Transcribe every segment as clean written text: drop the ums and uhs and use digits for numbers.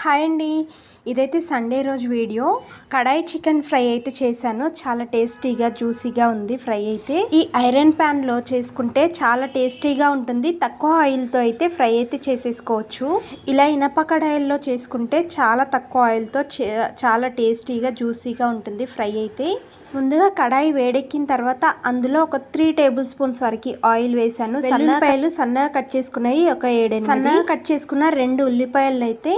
Hi అండి. ఇదైతే Sunday రోజు వీడియో. కడాయి చికెన్ ఫ్రై అయితే చేశాను. చాలా టేస్టీగా జ్యూసీగా ఉంది ఫ్రై అయితే. ఈ ఐరన్ ప్యాన్లో చేసుకుంటే చాలా టేస్టీగా ఉంటుంది. తక్కువ ఆయిల్తో అయితే ఫ్రై అయితే చేసేసుకోవచ్చు. ఇలా ఇనప కడాయిల్లో చేసుకుంటే చాలా తక్కువ ఆయిల్తో చాలా టేస్టీగా జ్యూసీగా ఉంటుంది ఫ్రై అయితే. ముందుగా కడాయి వేడెక్కిన తర్వాత అందులో ఒక 3 టేబుల్ స్పూన్స్ వరకు ఆయిల్ వేసాను. ఉల్లిపాయలు సన్నగా కట్ చేసుకున్నాయి ఒక 7 సన్నగా కట్ చేసుకున్న 2 ఉల్లిపాయలను అయితే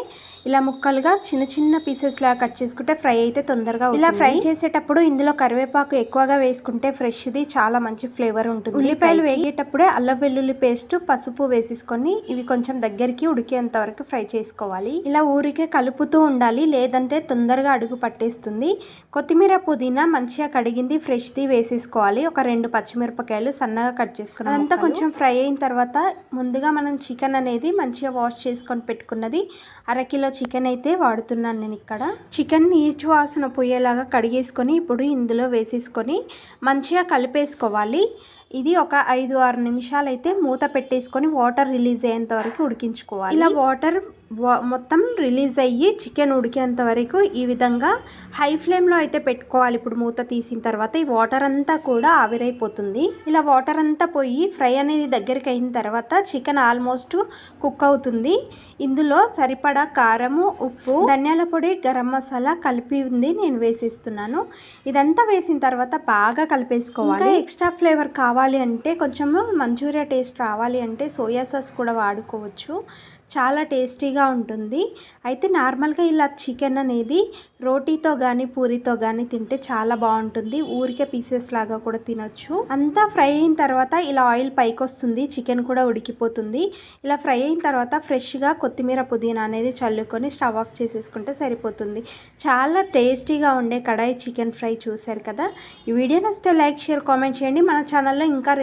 ఇలా ముక్కలుగా చిన్న చిన్న పీసెస్ లాగా కట్ చేసుకుంటే ఫ్రై అయితే తొందరగా అవుతుంది. ఇలా ఫ్రై చేసేటప్పుడు ఇందులో కరివేపాకు ఎక్కువగా వేసుకుంటే ఫ్రెష్ది చాలా మంచి ఫ్లేవర్ ఉంటుంది. ఉల్లిపాయలు వేగేటప్పుడే అల్లం వెల్లుల్లి పేస్ట్, పసుపు వేసేసుకొని ఇవి కొంచెం దగ్గరికి ఉడికేంత వరకు ఫ్రై చేసుకోవాలి. ఇలా ఊరికే కలుపుతూ ఉండాలి, లేదంటే తొందరగా అడుగు పట్టేస్తుంది. కొత్తిమీర, పుదీనా మంచిగా కడిగింది ఫ్రెష్ది వేసేసుకోవాలి. ఒక 2 పచ్చిమిరపకాయలు సన్నగా కట్ చేసుకున్నాం. అంతా కొంచెం ఫ్రై అయిన తర్వాత ముందుగా మనం చికెన్ అనేది మంచిగా వాష్ చేసుకొని పెట్టుకున్నది అరకిలో చికెన్ అయితే వాడుతున్నాను నేను ఇక్కడ. చికెన్ నీచు వాసన పోయేలాగా కడిగేసుకొని ఇప్పుడు ఇందులో వేసేసుకొని మంచిగా కలిపేసుకోవాలి. ఇది ఒక 5-6 నిమిషాలు అయితే మూత పెట్టేసుకొని వాటర్ రిలీజ్ అయ్యేంత వరకు ఉడికించుకోవాలి. ఇలా వాటర్ మొత్తం రిలీజ్ అయ్యి చికెన్ ఉడికేంత వరకు ఈ విధంగా హై ఫ్లేమ్లో అయితే పెట్టుకోవాలి. ఇప్పుడు మూత తీసిన తర్వాత ఈ వాటర్ అంతా కూడా ఆవిరైపోతుంది. ఇలా వాటర్ అంతా పోయి ఫ్రై అనేది దగ్గరికి అయిన తర్వాత చికెన్ ఆల్మోస్ట్ కుక్ అవుతుంది. ఇందులో సరిపడా కారము, ఉప్పు, ధనియాల పొడి, గరం మసాలా కలిపి ఉంది నేను వేసేస్తున్నాను. ఇదంతా వేసిన తర్వాత బాగా కలిపేసుకోవాలి. ఇంకా ఎక్స్ట్రా ఫ్లేవర్ కావాలి అంటే కొంచెము మంచూరియా టేస్ట్ రావాలి అంటే సోయా సాస్ కూడా వాడుకోవచ్చు. చాలా టేస్టీగా ఉంటుంది. అయితే నార్మల్గా ఇలా చికెన్ అనేది రోటీతో కానీ పూరితో కానీ తింటే చాలా బాగుంటుంది. ఊరికే పీసెస్ లాగా కూడా తినొచ్చు. అంతా ఫ్రై అయిన తర్వాత ఇలా ఆయిల్ పైకి వస్తుంది, చికెన్ కూడా ఉడికిపోతుంది. ఇలా ఫ్రై అయిన తర్వాత ఫ్రెష్గా కొత్తిమీర, పుదీనా అనేది చల్లుకొని స్టవ్ ఆఫ్ చేసేసుకుంటే సరిపోతుంది. చాలా టేస్టీగా ఉండే కడాయి చికెన్ ఫ్రై చూశారు కదా. ఈ వీడియో నచ్చితే లైక్, షేర్, కామెంట్ చేయండి. మన ఛానల్లో ఇంకా